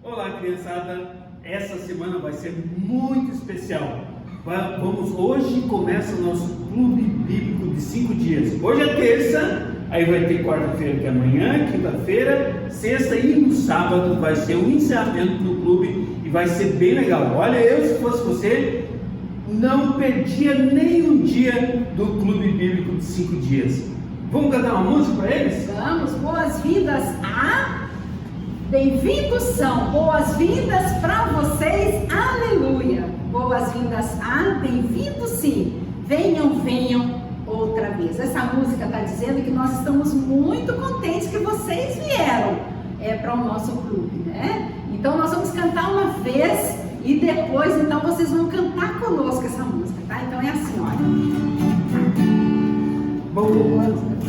Olá, criançada! Essa semana vai ser muito especial. Hoje começa o nosso clube bíblico de 5 dias. Hoje é terça, aí vai ter quarta-feira que é amanhã, quinta-feira, sexta e no sábado vai ser o encerramento do clube e vai ser bem legal. Olha, eu se fosse você, não perdia nenhum dia do clube bíblico de 5 dias. Vamos cantar uma música para eles? Vamos, boas-vindas a... Bem-vindos são, boas-vindas para vocês, aleluia. Boas-vindas a, bem-vindos sim, venham, venham outra vez. Essa música está dizendo que nós estamos muito contentes que vocês vieram para o nosso clube, né? Então nós vamos cantar uma vez e depois então vocês vão cantar conosco essa música, tá? Então é assim, olha. Boas-vindas.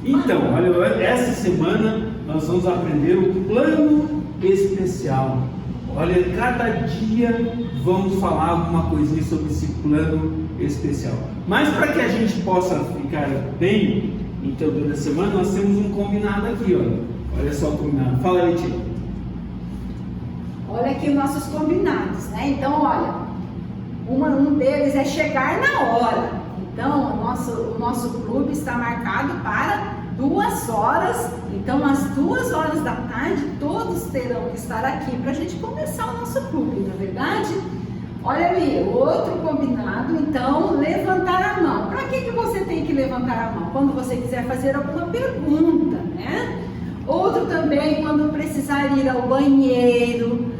Então, olha, essa semana nós vamos aprender o plano especial. Olha, cada dia vamos falar alguma coisinha sobre esse plano especial. Mas para que a gente possa ficar bem, então, durante a semana, nós temos um combinado aqui, olha. Olha só o combinado. Fala aí, Tia. Olha aqui os nossos combinados, né? Então, olha, um deles é chegar na hora. Então, o nosso clube está marcado para 2 horas. Então, às 2 horas da tarde, todos terão que estar aqui para a gente começar o nosso clube, não é verdade? Olha ali, outro combinado, então, levantar a mão. Para que você tem que levantar a mão? Quando você quiser fazer alguma pergunta, né? Outro também, quando precisar ir ao banheiro,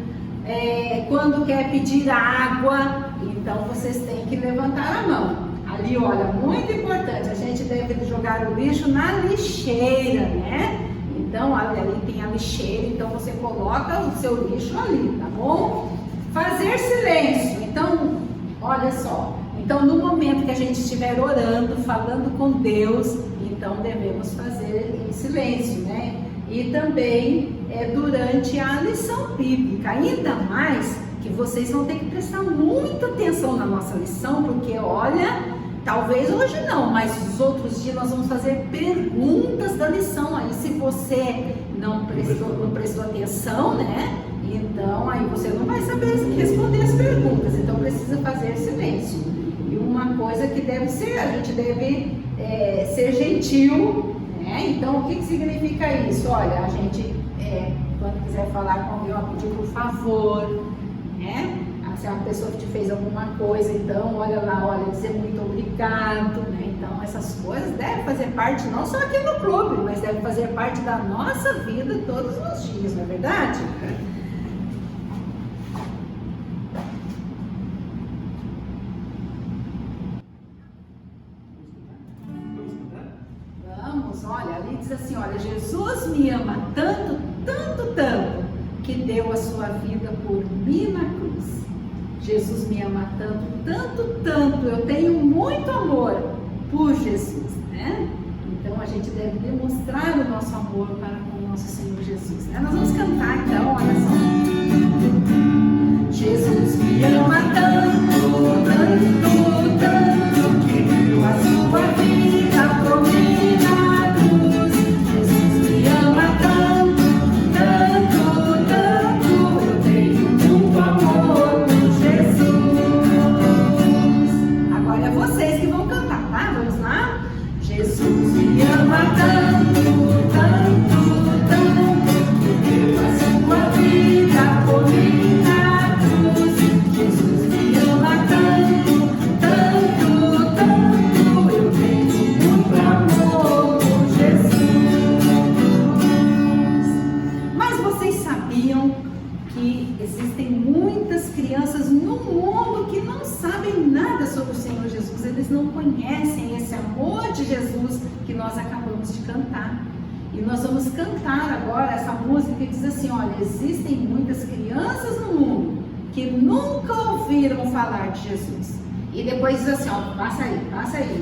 quando quer pedir água, então vocês têm que levantar a mão. Ali, olha, muito importante, a gente deve jogar o lixo na lixeira, né? Então, ali tem a lixeira, então você coloca o seu lixo ali, tá bom? Fazer silêncio, então, olha só, então no momento que a gente estiver orando, falando com Deus, então devemos fazer em silêncio, né? E também durante a lição bíblica, ainda mais que vocês vão ter que prestar muita atenção na nossa lição, porque olha... Talvez hoje não, mas os outros dias nós vamos fazer perguntas da lição. Aí se você não prestou atenção, né? Então aí você não vai saber responder as perguntas. Então precisa fazer silêncio. E uma coisa que deve ser, a gente deve ser gentil, né? Então o que significa isso? Olha, a gente quando quiser falar com alguém, pedir por favor, né? Se a pessoa que te fez alguma coisa, então olha lá, olha, dizer muito obrigado, né? Então essas coisas devem fazer parte não só aqui no clube, mas devem fazer parte da nossa vida todos os dias, não é verdade? Vamos, olha, ali diz assim, olha, Jesus me ama tanto, tanto, tanto, que deu a sua vida por mim na cruz. Jesus me ama tanto, tanto, tanto, eu tenho muito amor por Jesus, né? Então a gente deve demonstrar o nosso amor para com o nosso Senhor Jesus, né? Nós vamos cantar então, olha só. Jesus me ama tanto, tanto, tanto, que deu a sua vida por mim na cruz. Jesus me ama tanto, tanto, tanto, eu tenho muito amor. Vocês que vão cantar, tá? Vamos lá? Jesus me ama tanto, tanto, tanto, que deu a sua que existem muitas crianças no mundo que não sabem nada sobre o Senhor Jesus, eles não conhecem esse amor de Jesus que nós acabamos de cantar. E nós vamos cantar agora essa música que diz assim, olha, existem muitas crianças no mundo que nunca ouviram falar de Jesus. E depois diz assim, ó, passa aí,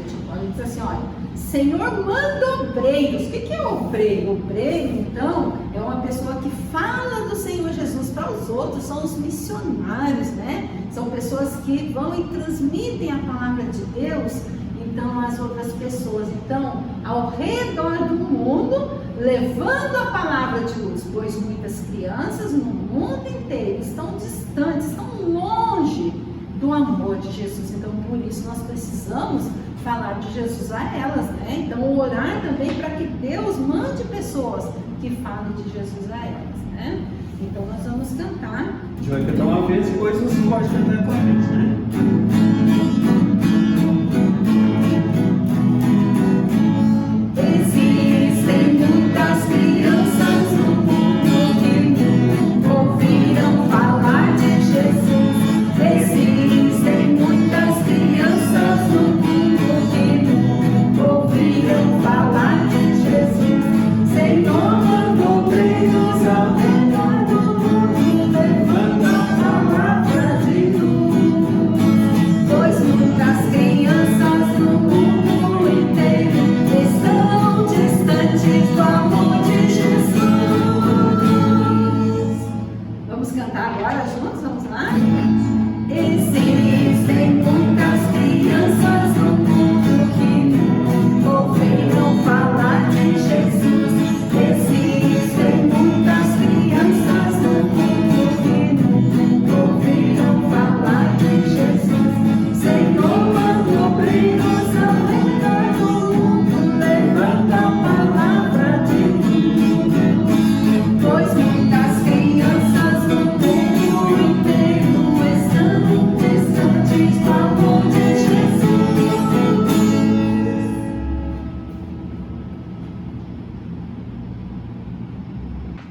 tipo, diz assim, olha, Senhor manda obreiros. O que é obreiro? Obreiro, então, é uma pessoa que fala do Senhor Jesus para os outros, são os missionários, né? São pessoas que vão e transmitem a palavra de Deus, então, às outras pessoas. Então, ao redor do mundo, levando a palavra de luz, pois muitas crianças no mundo inteiro estão distantes, estão longe do amor de Jesus. Então, por isso, nós precisamos falar de Jesus a elas, né? Então, orar também para que Deus mande pessoas que falem de Jesus a elas, né? Então, nós vamos cantar. A gente vai cantar uma vez, depois você pode cantar com a gente, né? Existem muitas crianças no mundo que nunca ouviram falar de Jesus. Existem muitas crianças no mundo que nunca ouviram falar de Jesus. Senhor, manda obreiros ao redor do mundo, levando a palavra de luz. Pois muitas crianças no mundo inteiro estão distantes do amor de Jesus. Vamos cantar agora juntos? Vamos lá? Existem muitas crianças no mundo que nunca ouviram falar de Jesus. Existem muitas crianças no mundo que nunca ouviram falar de Jesus. Senhor, manda obreiros ao redor do mundo, levando a palavra de luz. Pois muitas crianças no mundo inteiro estão distantes do amor de Jesus.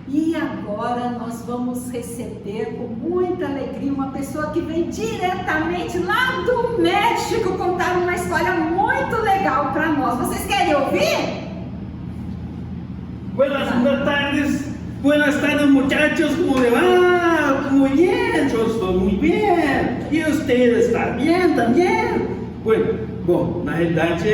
E agora nós vamos receber com muita alegria uma pessoa que vem diretamente lá do México contar uma história muito legal para nós. Vocês querem ouvir? Buenas tardes muchachos, ¿cómo le va? Muy bien, yo estoy muy bien. E ustedes estão bem também? Bom, na realidade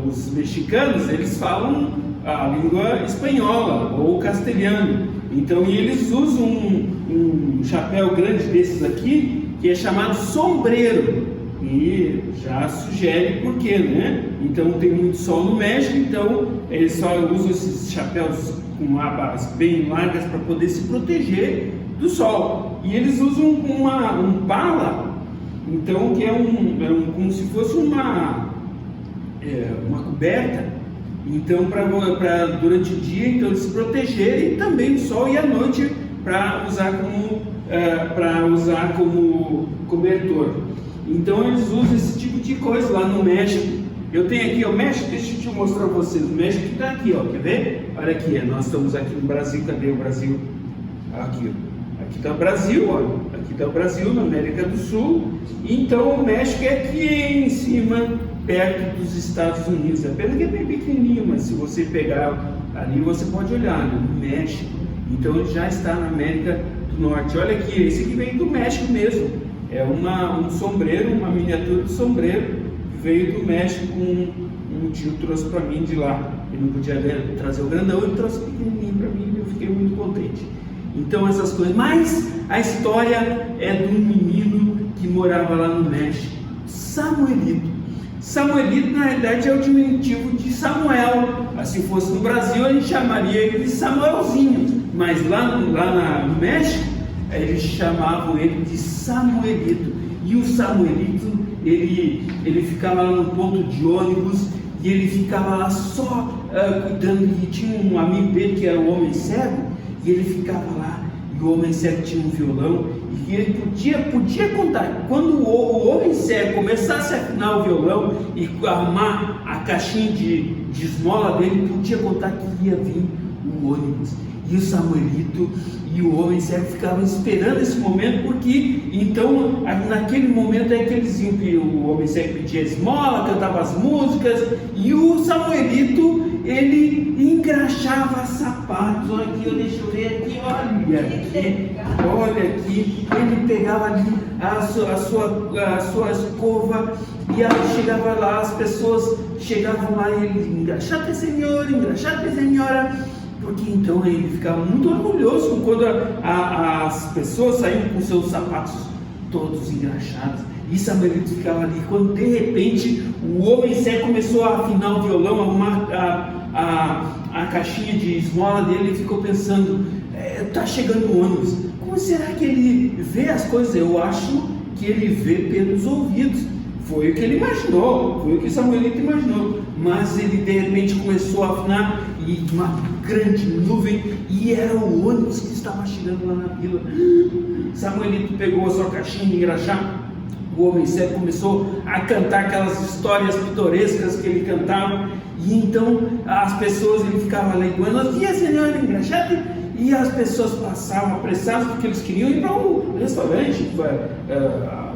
os mexicanos, eles falam a língua espanhola ou castelhano. Então eles usam um chapéu grande desses aqui, que é chamado sombreiro. E já sugere por quê, né? Então tem muito sol no México, então eles só usam esses chapéus com abas bem largas para poder se proteger do sol. E eles usam um pala, então que é como se fosse uma coberta. Então para durante o dia, então eles se protegerem também do sol, e à noite para usar como cobertor. Então eles usam esse tipo de coisa lá no México. Eu tenho aqui o México, deixa eu te mostrar para vocês. O México está aqui, ó, quer ver? Olha aqui, nós estamos aqui no Brasil. Cadê o Brasil? Aqui, ó. Aqui está o Brasil, olha. Aqui está o Brasil, na América do Sul. Então o México é aqui em cima, perto dos Estados Unidos. É pena que é bem pequenininho, mas se você pegar ali, você pode olhar, né? No México. Então ele já está na América do Norte. Olha aqui, esse aqui vem do México mesmo. É um sombreiro, uma miniatura de sombreiro, que veio do México. Um tio trouxe para mim de lá. Ele não podia trazer o grandão, ele trouxe o pequenininho para mim, e eu fiquei muito contente. Então essas coisas. Mas a história é de um menino que morava lá no México, Samuelito. Samuelito, na realidade, é o diminutivo de Samuel. Se fosse no Brasil, a gente chamaria ele de Samuelzinho. Mas lá no México, eles chamavam ele de Samuelito. E o Samuelito, ele ficava lá no ponto de ônibus, e ele ficava lá só cuidando. E tinha um amigo dele que era o homem cego, e ele ficava lá, e o homem cego tinha um violão, e ele podia contar. Quando o homem cego começasse a afinar o violão e arrumar a caixinha de esmola dele, podia contar que ia vir o ônibus. E o Samuelito E o homem cego ficava esperando esse momento, porque então naquele momento é que eles iam, o homem cego pedia esmola, cantava as músicas, e o Samuelito ele engraxava sapatos. Olha aqui, deixa eu ver aqui, olha aqui, ele pegava ali a sua escova, e ela chegava lá, as pessoas chegavam lá e ele engraxate senhora, porque então ele ficava muito orgulhoso quando as pessoas saíam com seus sapatos todos engraxados. E Samuelito ficava ali, quando de repente o homem cego começou a afinar o violão, arrumar a caixinha de esmola dele, e ficou pensando, está chegando o ônibus, como será que ele vê as coisas? Eu acho que ele vê pelos ouvidos. Foi o que ele imaginou, foi o que Samuelito imaginou, mas ele de repente começou a afinar, e uma grande nuvem, e era o ônibus que estava chegando lá na vila. Samuelito pegou a sua caixinha de engraxar, o homem cego começou a cantar aquelas histórias pitorescas que ele cantava, e então as pessoas, ele ficava ali, buenos dias, senhor engraxate, e as pessoas passavam apressadas, porque eles queriam ir para um restaurante,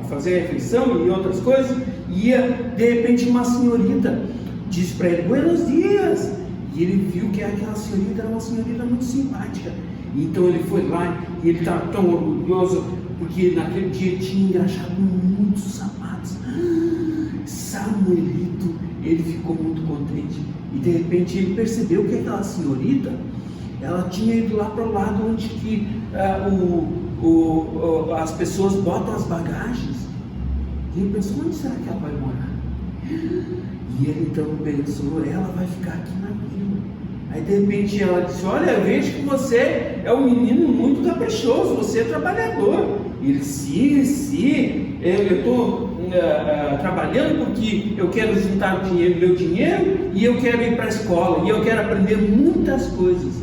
fazer a refeição e outras coisas, e de repente uma senhorita disse para ele, buenos dias, e ele viu que aquela senhorita era uma senhorita muito simpática. Então ele foi lá, e ele estava tão orgulhoso, porque naquele dia tinha engraxado muitos sapatos. Samuelito, ele ficou muito contente, e de repente ele percebeu que aquela senhorita, ela tinha ido lá para o lado onde que as pessoas botam as bagagens, e ele pensou, onde será que ela vai morar? E ele então pensou, ela vai ficar aqui na vila. Aí de repente ela disse, olha, eu vejo que você é um menino muito caprichoso, você é trabalhador. E ele disse, sim, eu estou trabalhando porque eu quero juntar meu dinheiro, e eu quero ir para a escola, e eu quero aprender muitas coisas.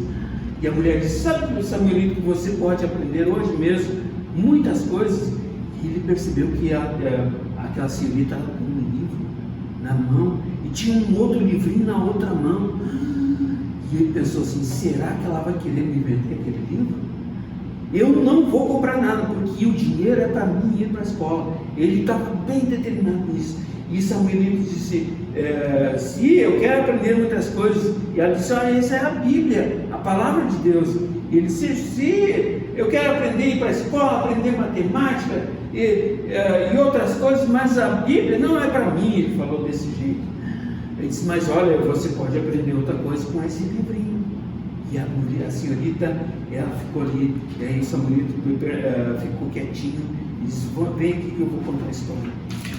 E a mulher disse, sabe, Samuelito, que você pode aprender hoje mesmo muitas coisas? E ele percebeu que aquela senhorita estava com um livro na mão, e tinha um outro livrinho na outra mão. E ele pensou assim, será que ela vai querer me vender aquele livro? Eu não vou comprar nada, porque o dinheiro é para mim ir para a escola. Ele estava bem determinado nisso. E Samuelito disse, sim, eu quero aprender muitas coisas. E ela disse, olha, essa é a Bíblia, a palavra de Deus. E ele disse, sim, eu quero aprender a ir para a escola, aprender matemática e outras coisas, mas a Bíblia não é para mim. Ele falou desse jeito. Ele disse, mas olha, você pode aprender outra coisa com esse livrinho. E a senhorita, ela ficou ali, e aí o Samuelito ficou quietinho, e disse, vem aqui que eu vou contar a história.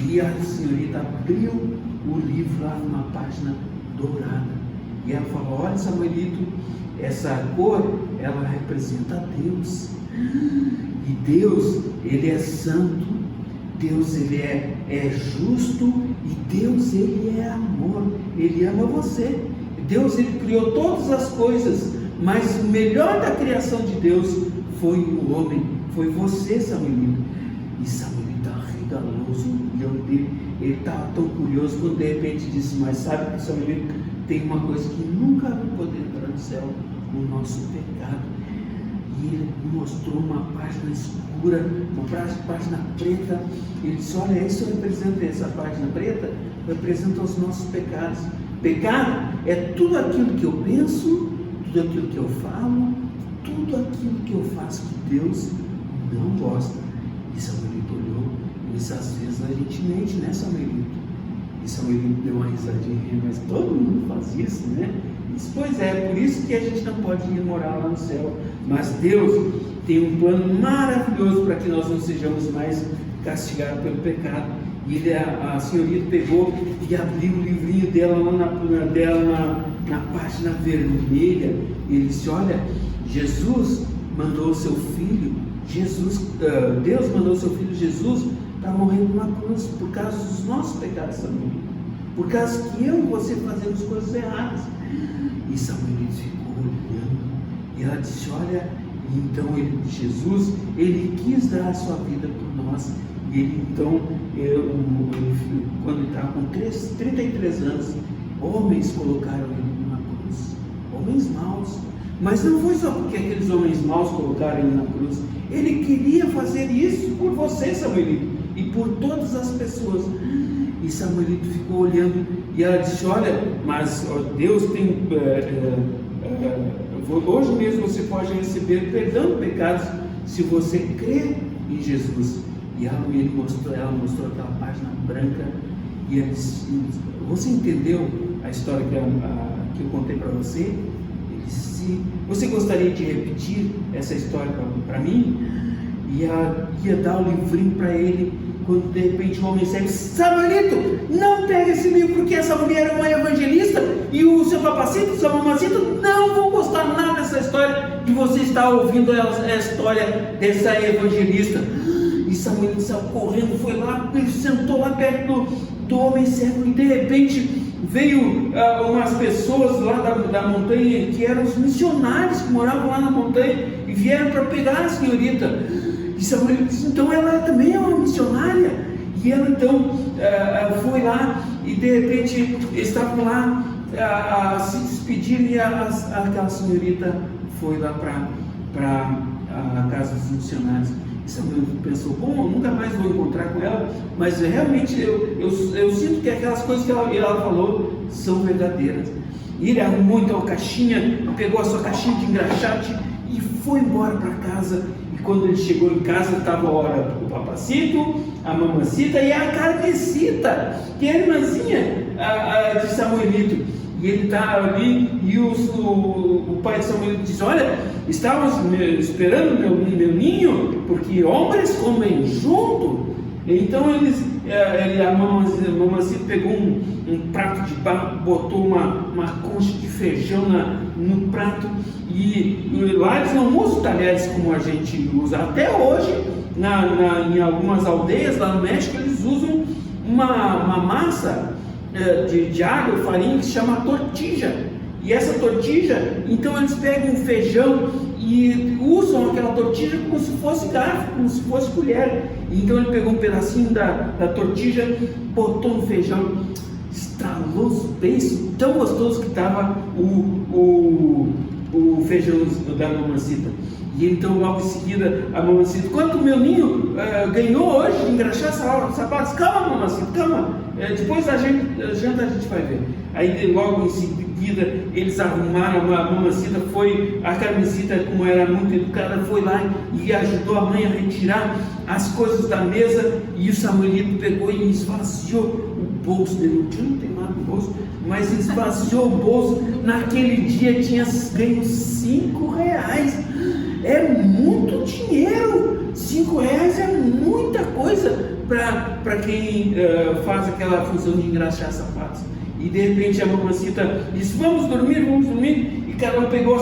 E a senhorita abriu o livro lá numa página dourada, e ela falou, olha, Samuelito, essa cor, ela representa a Deus, e Deus, Ele é santo, Deus, Ele é justo, e Deus, Ele é amor, Ele ama você. Deus, Ele criou todas as coisas, mas o melhor da criação de Deus foi o homem, foi você, Samuelito. E Samuelito arregalou o olhão dele, ele estava tão curioso, quando de repente disse, mas sabe que, Samuelito, tem uma coisa que nunca vai poder entrar no céu, o nosso pecado. E ele mostrou uma página escura, uma página preta. Ele disse, olha, isso representa, essa página preta representa os nossos pecados. Pecado é tudo aquilo que eu penso, tudo aquilo que eu falo, tudo aquilo que eu faço que Deus não gosta. E Samuelito olhou, e disse, às vezes a gente mente, né, Samuelito? E Samuelito deu uma risadinha, mas todo mundo faz isso, né? E disse, pois é, por isso que a gente não pode ir morar lá no céu. Mas Deus tem um plano maravilhoso para que nós não sejamos mais castigados pelo pecado. E a senhorita pegou e abriu o livrinho dela lá na página vermelha. E ele disse, olha, Jesus mandou o seu filho, Deus mandou o seu filho Jesus para morrer numa cruz por causa dos nossos pecados, Samuelito, por causa que eu e você fazemos coisas erradas. E Samuelito ficou olhando, e ela disse, olha, então Jesus, ele quis dar a sua vida por nós. E ele então, quando ele estava com 33 anos, homens colocaram ele numa cruz, homens maus, Mas não foi só porque aqueles homens maus colocaram ele na cruz. Ele queria fazer isso por você, Samuelito, e por todas as pessoas. E Samuelito ficou olhando, e ela disse: olha, mas Deus tem... hoje mesmo você pode receber perdão de pecados se você crer em Jesus. E ela mostrou aquela página branca, e ela disse: você entendeu a história que eu contei para você? Ele disse: você gostaria de repetir essa história para mim? E ela ia dar o livrinho para ele, quando de repente o homem disse: Samuelito, não pega esse livro, porque essa mulher é uma evangelista, e o seu papacito, sua mamacita não vão gostar nada dessa história, e você está ouvindo a história dessa evangelista. E Samuelito saiu correndo, foi lá, ele sentou lá perto do homem cego, e de repente veio umas pessoas lá da montanha, que eram os missionários que moravam lá na montanha, e vieram para pegar a senhorita. E Samuelito disse: então ela também é uma missionária. E ela então foi lá, e de repente estavam lá a se despedir, e aquela senhorita foi lá para a casa dos missionários. E Samuelito pensou: bom, eu nunca mais vou encontrar com ela, mas realmente eu sinto que aquelas coisas que ela falou são verdadeiras. E ele arrumou então a caixinha, pegou a sua caixinha de engraxate e foi embora para casa. E quando ele chegou em casa, estava o papacito, a mamacita e a Carmesita, que é a irmãzinha de Samuelito. E ele está ali, e o pai de Samuelito diz: olha, estávamos esperando meu ninho, porque homens comem junto. Então a mamacita pegou um prato de barro, botou uma concha de feijão no prato, e lá eles não usam talheres como a gente usa. Até hoje, em algumas aldeias lá no México, eles usam uma massa de água, farinha, que se chama tortilha. E essa tortilha, então eles pegam o feijão e usam aquela tortilha como se fosse garfo, como se fosse colher. Então ele pegou um pedacinho da tortilha, botou no feijão, estralou os beiços, tão gostoso que estava o feijão da mamacita. E então logo em seguida a mamacita: quanto meu ninho ganhou hoje de engraxar sapatos? Calma, mamacita, calma, depois da janta a gente vai ver. Aí logo em seguida eles arrumaram, a mamacita foi, a Carmesita, como era muito educada, foi lá e ajudou a mãe a retirar as coisas da mesa. E o Samuelito pegou e esvaziou o bolso dele. Não tem nada no bolso, mas esvaziou o bolso. Naquele dia tinha ganho 5 reais. É muito dinheiro. 5 reais é muita coisa para quem faz aquela função de engraxar sapatos. E de repente a mamacita disse: vamos dormir. E cada um pegou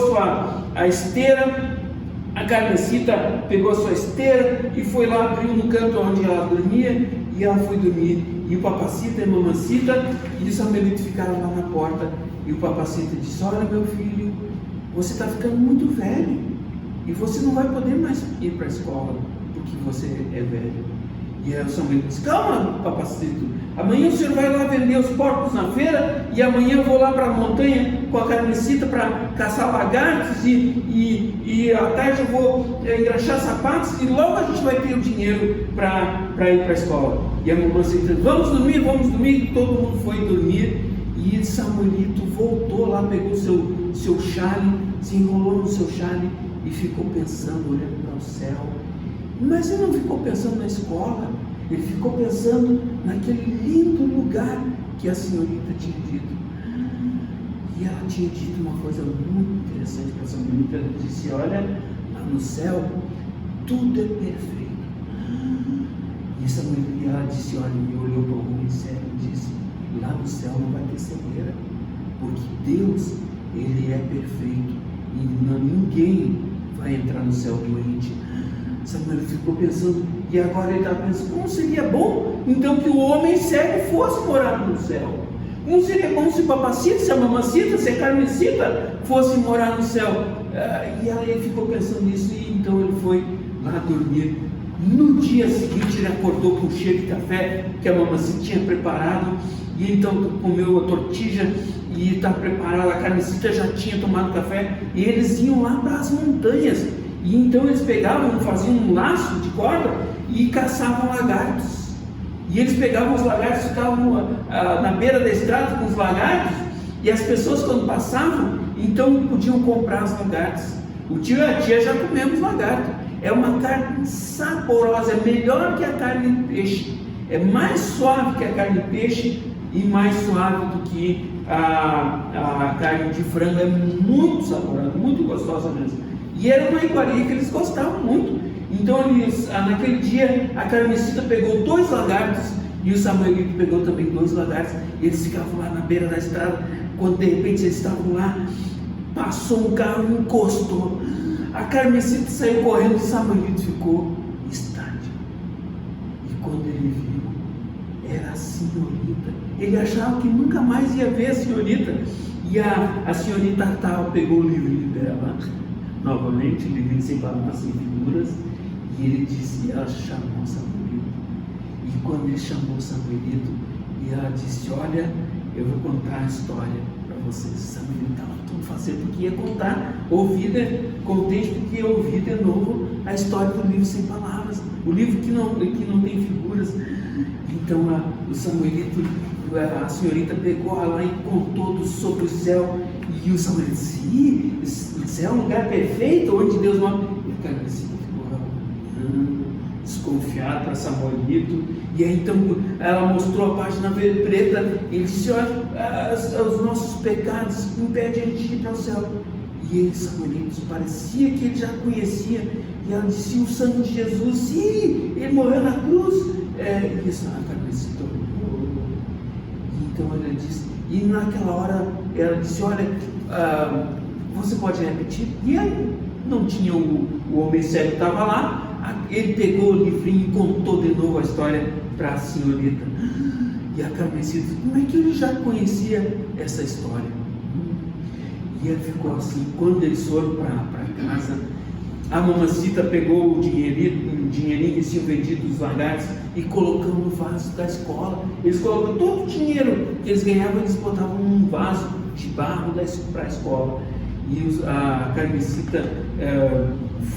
a esteira. A Carmesita pegou a sua esteira e foi lá, abriu no canto onde ela dormia, e ela foi dormir. E o papacita e a mamacita e o Samuelito ficaram lá na porta. E o papacita disse: olha, meu filho, você está ficando muito velho, e você não vai poder mais ir para a escola, porque você é velho. E aí o Samuelito disse: calma, papacito, amanhã o senhor vai lá vender os porcos na feira, e amanhã eu vou lá para a montanha com a Carmesita para caçar lagartos, e à tarde eu vou engraxar sapatos, e logo a gente vai ter o dinheiro para ir para a escola. E a mamacita: vamos dormir. E todo mundo foi dormir. E Samuelito voltou lá, pegou seu chale, se enrolou no seu chale e ficou pensando, olhando para o céu. Mas ele não ficou pensando na escola, ele ficou pensando naquele lindo lugar que a senhorita tinha dito. E ela tinha dito uma coisa muito interessante para a senhorita. Ela disse: olha, lá no céu tudo é perfeito. E ela disse: olha, e olhou para o homem cego e disse: lá no céu não vai ter cegueira, porque Deus, Ele é perfeito, e ninguém vai entrar no céu doente. Samuel ficou pensando, e agora ele estava pensando: como seria bom então que o homem cego fosse morar no céu? Como seria bom se o papacito, se a mamacita, se a Carmesita fosse morar no céu? E aí ele ficou pensando nisso, e então ele foi lá dormir. No dia seguinte ele acordou com um cheiro de café que a mamacita tinha preparado, e então comeu a tortilha, e está preparada, a carmesita já tinha tomado café, e eles iam lá para as montanhas, e então eles pegavam, faziam um laço de corda e caçavam lagartos, e eles pegavam os lagartos, ficavam na beira da estrada com os lagartos, e as pessoas quando passavam, então podiam comprar os lagartos. O tio e a tia já comemos lagarto, é uma carne saborosa, é melhor que a carne de peixe, é mais suave que a carne de peixe e mais suave do que a carne de frango, é muito saborosa, muito gostosa mesmo. E era uma iguaria que eles gostavam muito. Então eles, naquele dia, a carmesita pegou 2 lagartos e o Samuelito pegou também 2 lagartos. E eles ficavam lá na beira da estrada. Quando de repente eles estavam lá, passou um carro e encostou. A carmesita saiu correndo e o Samuelito ficou estático. E quando ele viu, era a senhorita. Ele achava que nunca mais ia ver a senhorita. E a senhorita pegou o livrinho dela, novamente, o livrinho sem palavras, sem figuras, e ele disse, e ela chamou Samuelito. E quando ele chamou Samuelito, e ela disse, olha, eu vou contar a história para vocês. Samuelito estava todo faceiro, porque ia contar, contente, porque ia ouvir de novo a história do livro sem palavras, o livro que não tem figuras. Então o Samuelito, a senhorita pegou lá e contou sobre o céu, e o Samuelito disse, o céu é um lugar perfeito, onde Deus mora. E o carmesita ficou desconfiado para Samuelito, e aí então ela mostrou a página preta, e ele disse, olha, os nossos pecados impedem a gente de ir para o céu. E ele, Samuelito, parecia que ele já conhecia, e ela disse, o sangue de Jesus, sim, ele morreu na cruz. E isso, a carmesita olhou, então ela disse, e naquela hora ela disse, olha, você pode repetir? E aí não tinha o homem cego, estava lá. Ele pegou o livrinho e contou de novo a história para a senhorita. E a carmesita disse, como é que ele já conhecia essa história? E ele ficou assim. Quando eles foram para casa, a mamacita pegou o dinheirinho que eles tinham vendido dos lagartos e colocou no vaso da escola. Eles colocam todo o dinheiro que eles ganhavam, eles botavam num vaso de barro para a escola. E a carmesita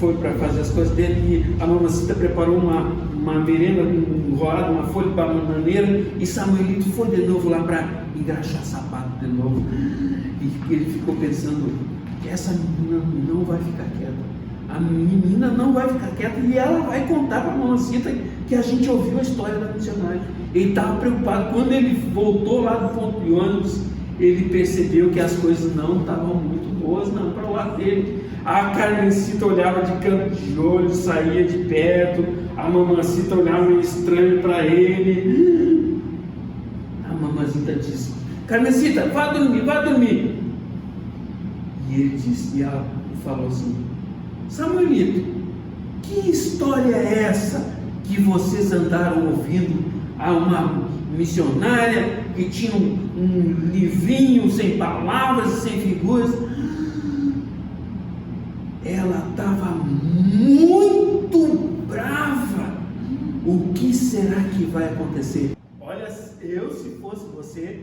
foi para fazer as coisas dele, e a mamacita preparou uma merenda enrolada, uma folha de bananeira, e Samuelito foi de novo lá para engraxar sapato de novo. E ele ficou pensando, essa menina não vai ficar quieta, a menina não vai ficar quieta, e ela vai contar para a mamacita que a gente ouviu a história da missionária. Ele estava preocupado. Quando ele voltou lá do ponto de ônibus, ele percebeu que as coisas não estavam muito boas não para o lado dele. A carmesita olhava de canto de olho, saía de perto, a mamacita olhava meio estranho para ele. A mamacita disse, carmesita, vá dormir. E ele disse, e ela falou assim, Samuelito, que história é essa que vocês andaram ouvindo a uma missionária que tinha um livrinho sem palavras e sem figuras? Ela estava muito brava. O que será que vai acontecer? Olha, eu se fosse você,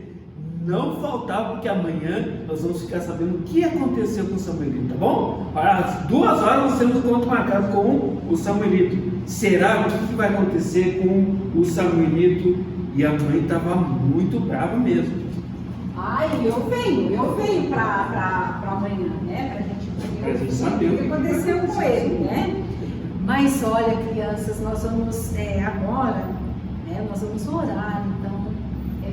não faltava, porque amanhã nós vamos ficar sabendo o que aconteceu com o Samuelito, tá bom? Às 2 horas nós temos encontro marcado com o Samuelito. Será o que vai acontecer com o Samuelito? E a mãe estava muito brava mesmo. Eu venho para amanhã, né? Para a gente saber o que aconteceu com ele, né? Mas olha, crianças, nós vamos agora, né? Nós vamos orar, então,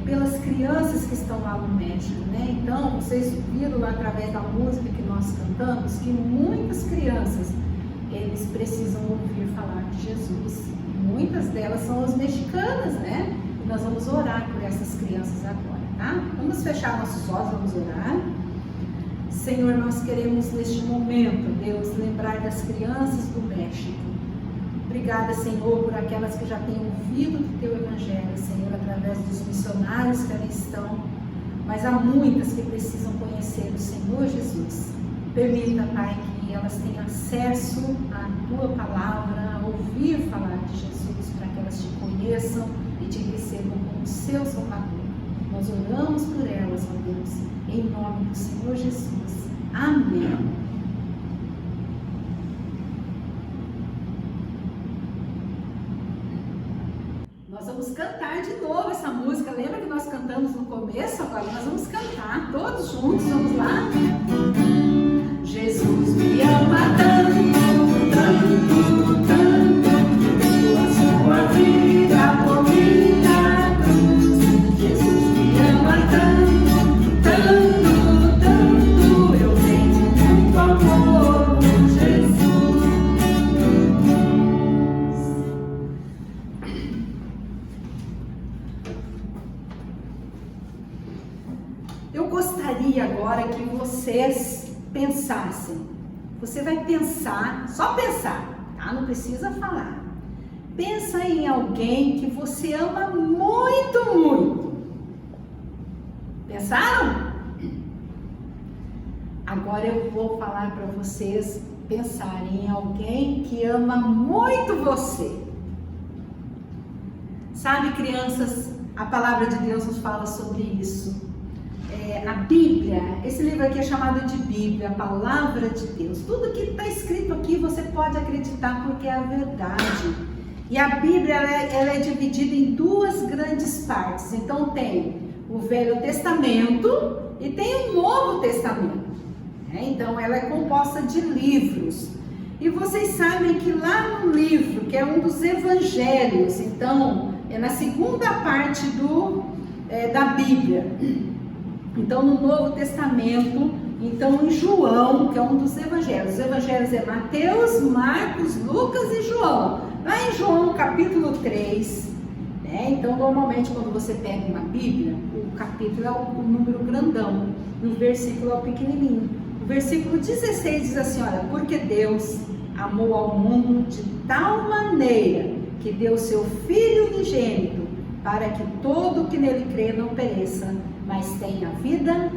pelas crianças que estão lá no México, né? Então, vocês viram lá através da música que nós cantamos que muitas crianças, eles precisam ouvir falar de Jesus. Muitas delas são as mexicanas, né? E nós vamos orar por essas crianças agora, tá? Vamos fechar nossos olhos, vamos orar. Senhor, nós queremos neste momento, Deus, lembrar das crianças do México. Obrigada, Senhor, por aquelas que já têm ouvido do Teu Evangelho, Senhor, através dos missionários que ali estão. Mas há muitas que precisam conhecer o Senhor Jesus. Permita, Pai, que elas tenham acesso à Tua Palavra, a ouvir falar de Jesus, para que elas Te conheçam e Te recebam como Seu Salvador. Nós oramos por elas, ó Deus, em nome do Senhor Jesus. Amém. Nós vamos cantar de novo essa música. Lembra que nós cantamos no começo? Agora nós vamos cantar todos juntos. Vamos lá? Jesus me ama tanto, tanto, tanto, a sua vida por mim na cruz. Jesus me ama tanto, tanto, tanto, eu tenho muito amor por Jesus. Eu gostaria agora que vocês pensassem. Você vai pensar, só pensar, tá? Não precisa falar. Pensa em alguém que você ama muito, muito. Pensaram? Agora eu vou falar para vocês pensarem em alguém que ama muito você. Sabe, crianças, a palavra de Deus nos fala sobre isso. A Bíblia, esse livro aqui é chamado de Bíblia, a palavra de Deus. Tudo que está escrito aqui você pode acreditar porque é a verdade. E a Bíblia ela é dividida em duas grandes partes. Então tem o Velho Testamento e tem o Novo Testamento. Então ela é composta de livros. E vocês sabem que lá no livro, que é um dos evangelhos, então é na segunda parte da Bíblia. Então, no Novo Testamento, então em João, que é um dos evangelhos. Os evangelhos é Mateus, Marcos, Lucas e João. Lá em João, capítulo 3, né? Então, normalmente, quando você pega uma Bíblia, o capítulo é o número grandão e o versículo é o pequenininho. O versículo 16 diz assim, olha, porque Deus amou ao mundo de tal maneira que deu seu Filho unigênito, para que todo que nele crê não pereça, mas tenha vida eterna.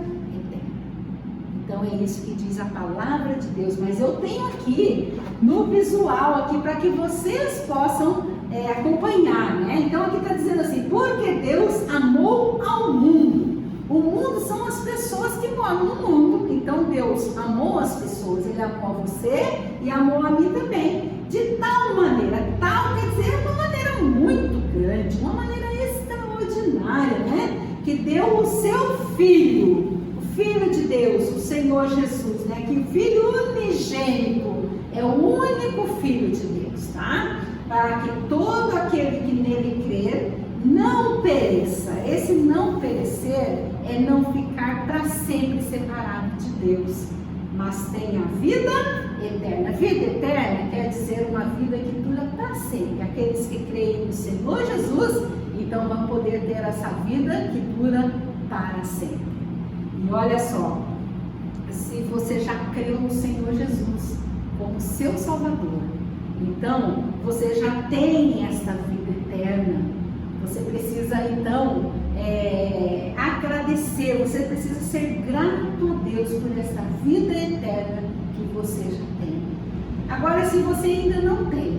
Então é isso que diz a palavra de Deus. Mas eu tenho aqui no visual aqui para que vocês possam acompanhar, né? Então aqui está dizendo assim, porque Deus amou ao mundo. O mundo são as pessoas que moram no mundo. Então Deus amou as pessoas, Ele amou a você e amou a mim também. De tal maneira, tal quer dizer uma maneira muito grande, uma maneira extraordinária, né? Que deu o seu Filho, o Filho de Deus, o Senhor Jesus, né? Que o Filho unigênito é o único Filho de Deus, tá? Para que todo aquele que nele crer não pereça. Esse não perecer é não ficar para sempre separado de Deus, mas tenha vida eterna. Vida eterna quer dizer uma vida que dura para sempre. Aqueles que creem no Senhor Jesus, então vão poder ter essa vida que dura para sempre. E olha só, se você já creu no Senhor Jesus como seu Salvador, então você já tem esta vida eterna. Você precisa então agradecer, você precisa ser grato a Deus por esta vida eterna que você já tem. Agora, se você ainda não tem,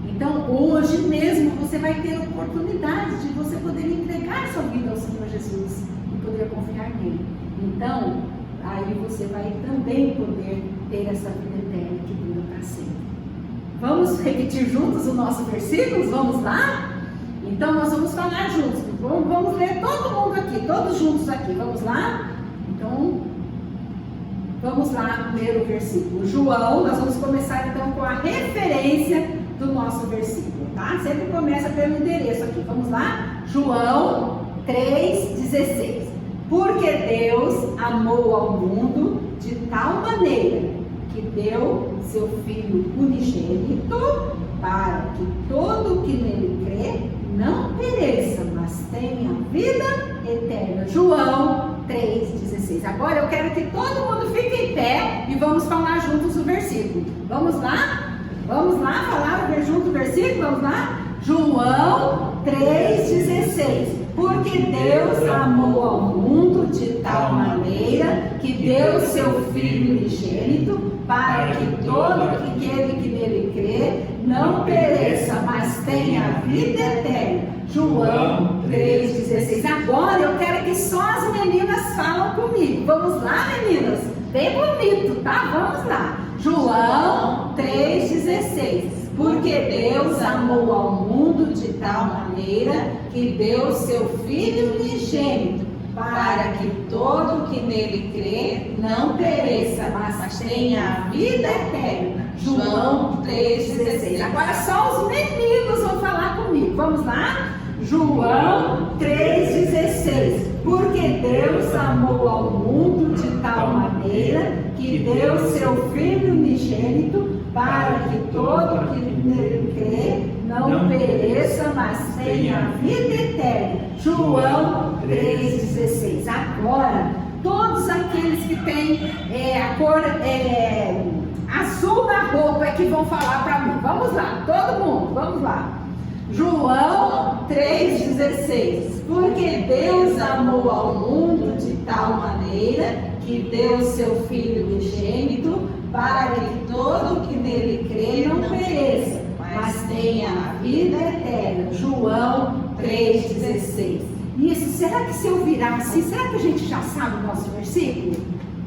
então hoje mesmo você vai ter a oportunidade de você poder entregar sua vida ao Senhor Jesus e poder confiar nele. Então, aí você vai também poder ter essa vida eterna que dura para sempre. Vamos repetir juntos o nosso versículo? Vamos lá? Então nós vamos falar juntos. Vamos ler todo mundo aqui, todos juntos aqui. Vamos lá? Então, vamos lá ler o versículo. João, nós vamos começar então com a referência do nosso versículo, tá? Sempre começa pelo endereço aqui. Vamos lá? João 3,16. Porque Deus amou ao mundo de tal maneira que deu seu Filho unigênito para que todo que nele crê não pereça, mas tenha vida eterna. João 3,16. Agora eu quero que todo mundo fique em pé e vamos falar juntos o versículo. Vamos lá? Vamos lá falar junto o versículo? Vamos lá? João 3,16. Porque Deus amou ao mundo de tal maneira que deu seu Filho unigênito para que todo aquele que nele crê não pereça, mas tenha a vida eterna. João 3,16. Agora eu quero que só as meninas falam comigo. Vamos lá, meninas? Bem bonito, tá? Vamos lá. João 3,16. Porque Deus amou ao mundo de tal maneira que deu seu Filho unigênito, para que todo que nele crê não pereça, mas tenha a vida eterna. João 3,16. Agora só os meninos vão falar comigo. Vamos lá? João 3,16. Porque Deus amou ao mundo de tal maneira que deu seu Filho unigênito, para que todo que nele crê não pereça, mas tenha a vida eterna. João 3,16. Agora, todos aqueles que têm a cor azul na roupa é que vão falar para mim. Vamos lá, todo mundo, vamos lá. João 3,16. Porque Deus amou ao mundo de tal maneira que deu seu Filho unigênito, para que todo que nele crê não pereça, mas tenha a vida eterna. João 3,16. Isso, será que se eu virar assim, será que a gente já sabe o nosso versículo?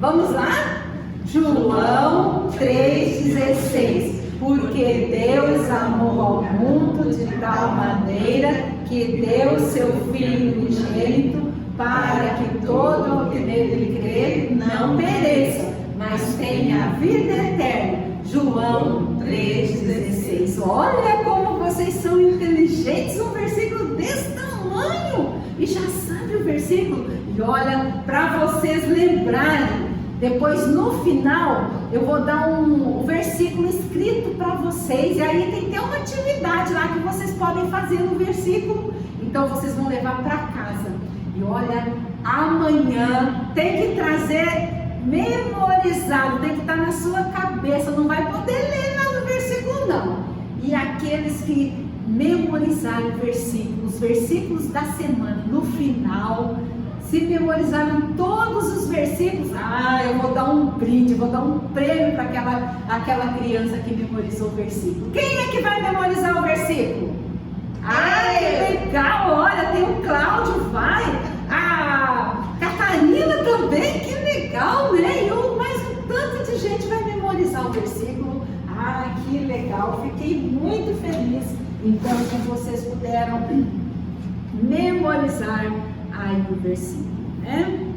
Vamos lá? João 3,16. Porque Deus amou ao mundo de tal maneira que deu seu Filho unigênito, para que todo que nele crê não pereça, mas tenha a vida eterna. João 3,16. Olha como vocês são inteligentes, um versículo desse tamanho, e já sabe o versículo. E olha, para vocês lembrarem, depois no final eu vou dar um versículo escrito para vocês, e aí tem que ter uma atividade lá que vocês podem fazer no versículo, então vocês vão levar para casa. E olha, amanhã tem que trazer memorizado, tem que estar na sua cabeça, não vai poder ler lá no versículo não. E aqueles que memorizarem os versículos da semana, no final, se memorizarem todos os versículos, eu vou dar um brinde, vou dar um prêmio para aquela criança que memorizou o versículo. Quem é que vai memorizar o versículo? Que legal, olha, tem o Cláudio, vai, a Catarina também, que legal, né? E mais um tanto de gente vai memorizar o versículo. Que legal, fiquei muito feliz, então, que vocês puderam memorizar aí o versículo, né?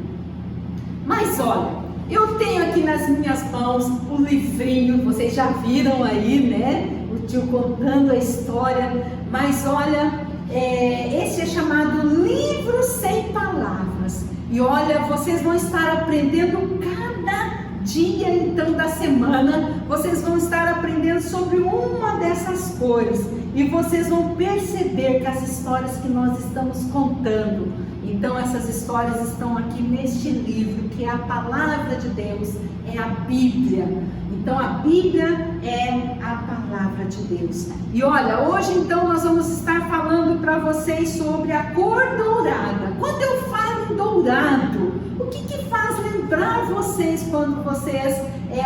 Mas olha, eu tenho aqui nas minhas mãos o livrinho, vocês já viram aí, né? O tio contando a história, mas olha, esse é chamado Livro Sem Palavras. E olha, vocês vão estar aprendendo cada dia então da semana, vocês vão estar aprendendo sobre uma dessas cores. E vocês vão perceber que as histórias que nós estamos contando, então essas histórias estão aqui neste livro, que é a Palavra de Deus, é a Bíblia. Então a Bíblia é a Palavra de Deus. E olha, hoje então nós vamos estar falando para vocês sobre a cor dourada. Quando eu falo em dourado, o que faz lembrar vocês quando vocês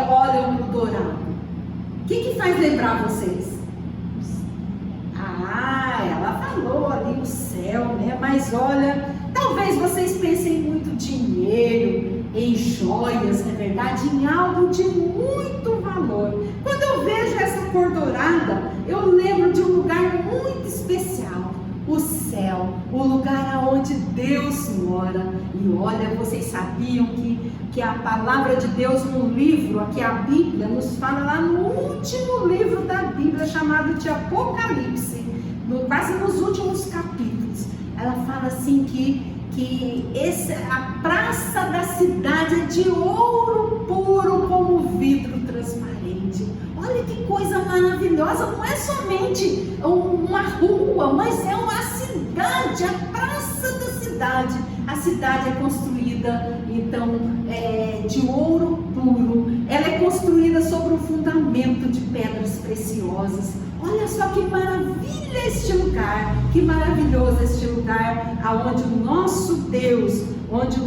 olham para o dourado? O que faz lembrar vocês? Ela falou ali o céu, né? Mas olha, talvez vocês pensem em muito dinheiro, em joias, não é verdade? Em algo de muito valor. Quando eu vejo essa cor dourada, eu lembro de um lugar muito especial, o céu, o lugar onde Deus mora. E olha, vocês sabiam que a palavra de Deus no livro, aqui a Bíblia, nos fala lá no último livro da Bíblia, chamado de Apocalipse, quase nos últimos capítulos, ela fala assim que a praça da cidade é de ouro puro como vidro transparente. Olha que coisa maravilhosa, não é somente uma rua, mas é uma cidade, a praça da cidade. A cidade é construída então de ouro puro, ela é construída sobre um fundamento de pedras preciosas. Olha só que maravilha este lugar, que maravilhoso este lugar, onde o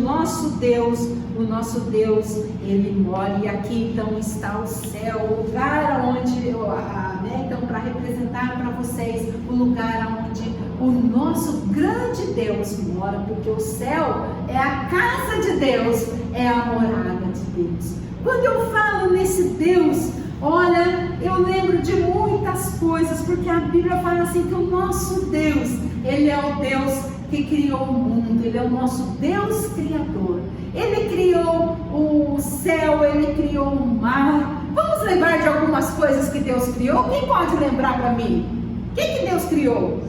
nosso Deus o nosso Deus, Ele mora. E aqui então está o céu, o lugar onde, então para representar para vocês, o lugar onde o nosso grande Deus mora, porque o céu é a casa de Deus, é a morada de Deus. Quando eu falo nesse Deus, olha, eu lembro de muitas coisas, porque a Bíblia fala assim que o nosso Deus, Ele é o Deus que criou o mundo, Ele é o nosso Deus Criador. Ele criou o céu, Ele criou o mar. Vamos lembrar de algumas coisas que Deus criou? Quem pode lembrar para mim? O que Deus criou?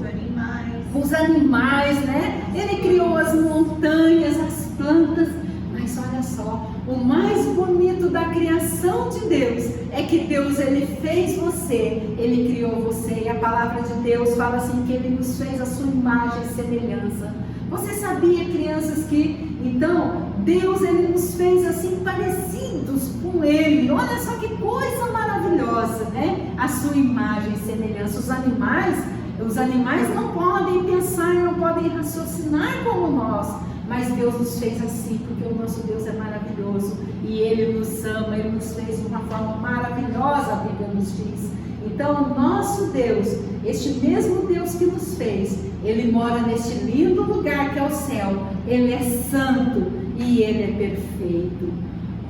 Os animais, né? Ele criou as montanhas, as plantas. Mas olha só, o mais bonito da criação de Deus é que Deus, Ele fez você, Ele criou você. E a palavra de Deus fala assim que Ele nos fez a sua imagem e semelhança. Você sabia, crianças, que então Deus, Ele nos fez assim parecidos com Ele? Olha só que coisa maravilhosa, né? A sua imagem e semelhança. Os animais não podem pensar, não podem raciocinar como nós, mas Deus nos fez assim, porque o nosso Deus é maravilhoso e Ele nos ama, Ele nos fez de uma forma maravilhosa, a Bíblia nos diz. Então, o nosso Deus, este mesmo Deus que nos fez, Ele mora neste lindo lugar que é o céu. Ele é santo e Ele é perfeito.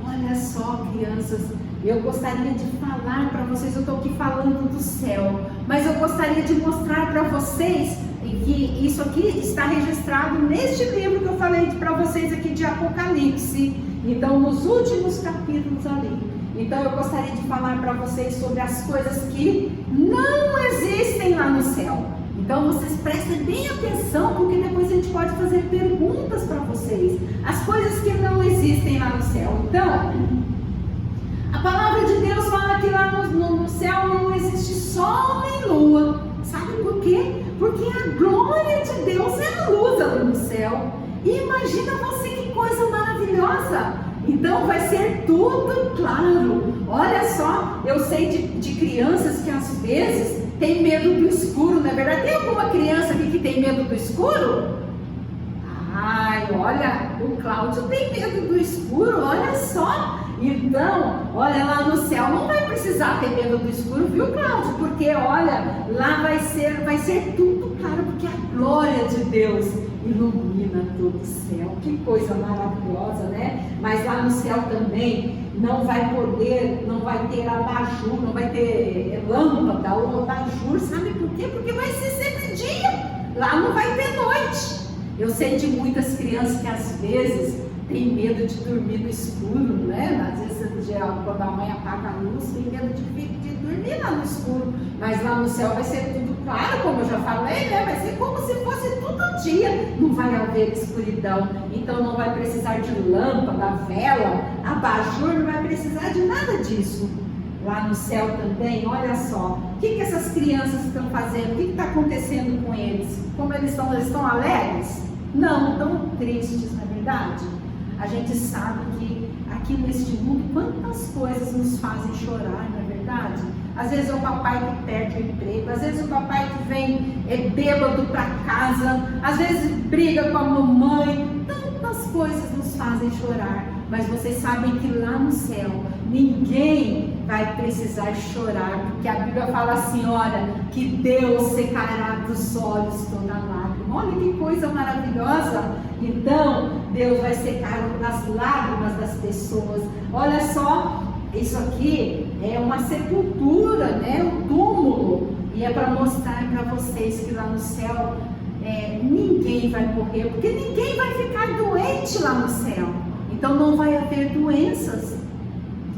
Olha só, crianças, eu gostaria de falar para vocês, eu estou aqui falando do céu, mas eu gostaria de mostrar para vocês que isso aqui está registrado neste livro que eu falei para vocês aqui de Apocalipse. Então, nos últimos capítulos ali. Então, eu gostaria de falar para vocês sobre as coisas que não existem lá no céu. Então, vocês prestem bem atenção, porque depois a gente pode fazer perguntas para vocês. As coisas que não existem lá no céu. Então, a palavra de Deus fala que lá no céu não existe sol nem lua. Sabe por quê? Porque a glória de Deus é a luz ali no céu. E imagina você que coisa maravilhosa. Então vai ser tudo claro. Olha só, eu sei de crianças que às vezes têm medo do escuro, não é verdade? Tem alguma criança aqui que tem medo do escuro? Ai, olha, o Cláudio tem medo do escuro, olha só. Então, olha, lá no céu não vai precisar ter medo do escuro, viu, Cláudio? Porque, olha, lá vai ser tudo claro, porque a glória de Deus ilumina todo o céu. Que coisa maravilhosa, né? Mas lá no céu também não vai ter abajur, não vai ter lâmpada ou abajur, sabe por quê? Porque vai ser sempre dia, lá não vai ter noite. Eu sei de muitas crianças que às vezes tem medo de dormir no escuro, né? Às vezes, quando a mãe apaga a luz, tem medo de dormir lá no escuro. Mas lá no céu vai ser tudo claro, como eu já falei, né? Vai ser como se fosse todo dia. Não vai haver escuridão. Então não vai precisar de lâmpada, vela, abajur, não vai precisar de nada disso. Lá no céu também, olha só. O que essas crianças estão fazendo? O que está acontecendo com eles? Como eles estão alegres? Não, estão tristes, na verdade. A gente sabe que aqui neste mundo, quantas coisas nos fazem chorar, não é verdade? Às vezes é o papai que perde o emprego, às vezes o papai que vem bêbado para casa, às vezes briga com a mamãe, tantas coisas nos fazem chorar. Mas vocês sabem que lá no céu, ninguém vai precisar chorar, porque a Bíblia fala assim, olha, que Deus secará dos olhos toda lágrima. Olha que coisa maravilhosa. Então, Deus vai secar as lágrimas das pessoas. Olha só, isso aqui é uma sepultura, né? Um túmulo. E é para mostrar para vocês que lá no céu ninguém vai morrer, porque ninguém vai ficar doente lá no céu. Então não vai haver doenças.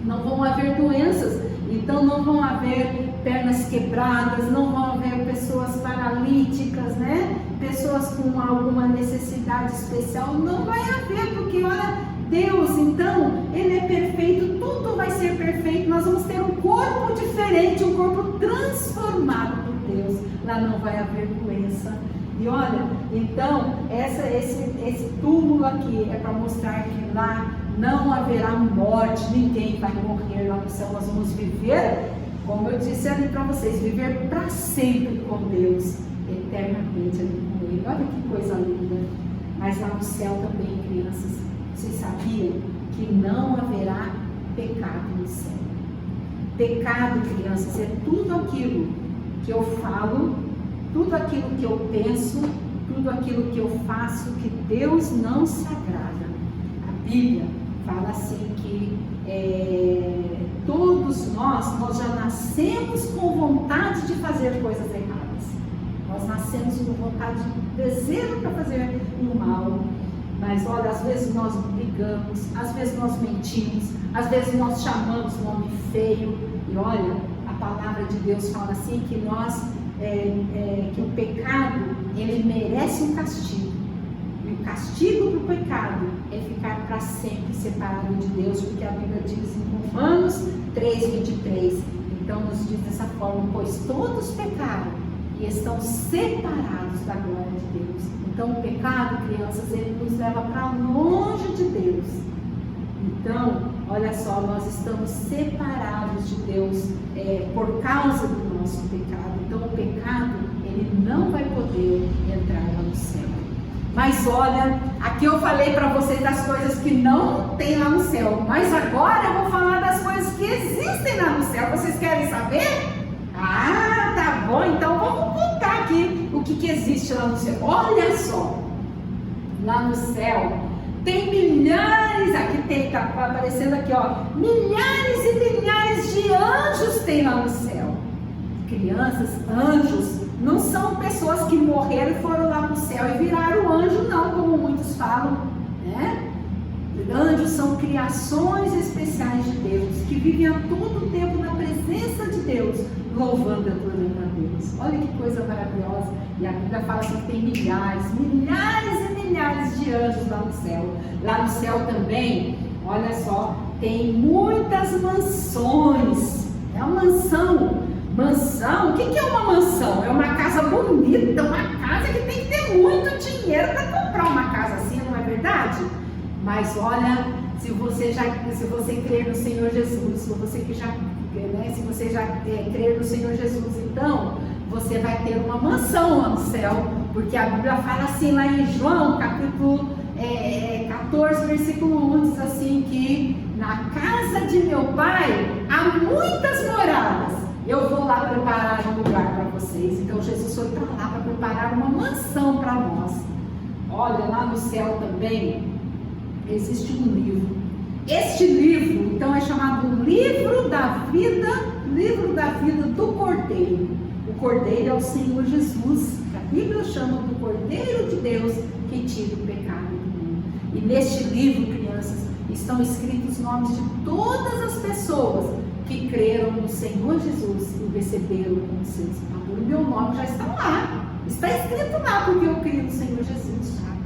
Não vão haver doenças. Então não vão haver pernas quebradas, não vão haver pessoas paralíticas, né? Pessoas com alguma necessidade especial, não vai haver, porque olha, Deus, então, Ele é perfeito, tudo vai ser perfeito, nós vamos ter um corpo diferente, um corpo transformado por Deus, lá não vai haver doença. E olha, então, esse túmulo aqui é para mostrar que lá não haverá morte, ninguém vai morrer lá no céu, nós vamos viver, como eu disse ali para vocês, viver para sempre com Deus, eternamente ali com Ele. Olha que coisa linda. Mas lá no céu também, crianças, vocês sabiam que não haverá pecado no céu. Pecado, crianças, é tudo aquilo que eu falo, tudo aquilo que eu penso, tudo aquilo que eu faço que Deus não se agrada. A Bíblia fala assim que todos nós já nascemos com vontade de fazer coisas erradas. Nós nascemos com vontade, desejo para fazer o mal. Mas olha, às vezes nós brigamos, às vezes nós mentimos, às vezes nós chamamos nome feio. E olha, a palavra de Deus fala assim que que o pecado, ele merece um castigo. E o castigo do pecado é ficar para sempre separado de Deus, porque a Bíblia diz em Romanos 3:23. Então nos diz dessa forma: pois todos pecaram e estão separados da glória de Deus. Então o pecado, crianças, ele nos leva para longe de Deus. Então, olha só, nós estamos separados de Deus por causa do nosso pecado. Então o pecado, ele não vai poder entrar lá no céu. Mas olha, aqui eu falei para vocês das coisas que não tem lá no céu, mas agora eu vou falar das coisas que existem lá no céu. Vocês querem saber? Ah, tá bom, então vamos contar aqui o que existe lá no céu. Olha só, lá no céu tem milhares, aqui tem, tá aparecendo aqui, ó, milhares e milhares de anjos tem lá no céu. Crianças, anjos não são pessoas que morreram e foram lá no céu e viraram anjo, não, como muitos falam, né? Anjos são criações especiais de Deus, que vivem a todo tempo na presença de Deus, louvando e adorando a Deus. Olha que coisa maravilhosa. E a Bíblia fala assim que tem milhares e milhares de anjos lá no céu. Lá no céu também, olha só, tem muitas mansões. É uma mansão. Mansão, o que é uma mansão? É uma casa bonita, uma casa que tem que ter muito dinheiro para comprar uma casa assim, não é verdade? Mas olha, se você crer no Senhor Jesus, se você já crer no Senhor Jesus, então você vai ter uma mansão lá no céu, porque a Bíblia fala assim lá em João, capítulo 14, versículo 1, diz assim que na casa de meu pai há muitas moradas. Eu vou lá preparar um lugar para vocês. Então Jesus foi para lá para preparar uma mansão para nós. Olha, lá no céu também existe um livro. Este livro, então, é chamado Livro da Vida do Cordeiro. O Cordeiro é o Senhor Jesus, que a Bíblia chama do Cordeiro de Deus, que tira o pecado do mundo. E neste livro, crianças, estão escritos os nomes de todas as pessoas que creram no Senhor Jesus e o receberam como seu Salvador. O meu nome já está lá, está escrito lá, porque eu creio no Senhor Jesus, sabe?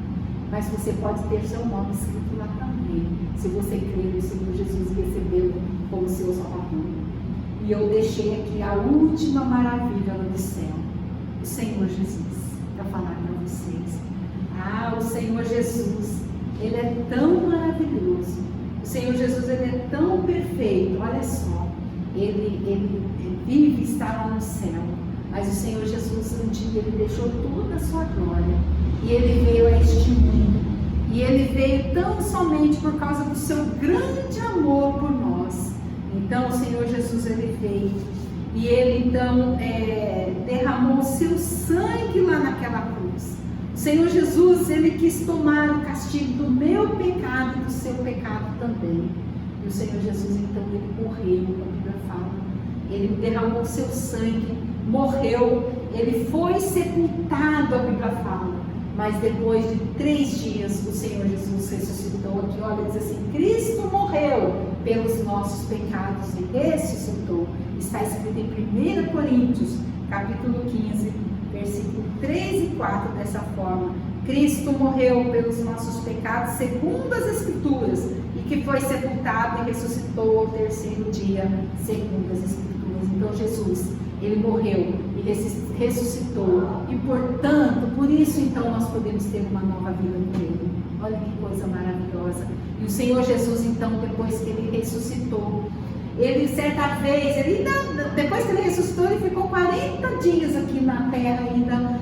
Mas você pode ter seu nome escrito lá também, se você crer no Senhor Jesus e recebê-lo como seu Salvador. E eu deixei aqui a última maravilha do céu, o Senhor Jesus, para falar para vocês. Ah, o Senhor Jesus, Ele é tão maravilhoso. O Senhor Jesus, Ele é tão perfeito. Olha só, Ele vive, está lá no céu. Mas o Senhor Jesus, um dia, Ele deixou toda a sua glória. E Ele veio a este mundo. E Ele veio tão somente por causa do seu grande amor por nós. Então o Senhor Jesus, Ele veio. E Ele então derramou o seu sangue lá naquela cruz. O Senhor Jesus, Ele quis tomar o castigo do meu pecado e do seu pecado também. E o Senhor Jesus, então, Ele morreu, como a Bíblia fala. Ele derramou o seu sangue, morreu, Ele foi sepultado, a Bíblia fala. Mas depois de 3 dias, o Senhor Jesus ressuscitou. Aqui, olha, diz assim: Cristo morreu pelos nossos pecados e ressuscitou. Está escrito em 1 Coríntios, capítulo 15, versículo 3 e 4, dessa forma: Cristo morreu pelos nossos pecados segundo as Escrituras, e que foi sepultado e ressuscitou ao 3º dia segundo as Escrituras. Então Jesus, Ele morreu e ressuscitou, e portanto, por isso então nós podemos ter uma nova vida com Ele. Olha que coisa maravilhosa. E o Senhor Jesus, então, depois que Ele ressuscitou, Ele certa vez, depois que Ele ressuscitou, Ele ficou 40 dias aqui na terra ainda,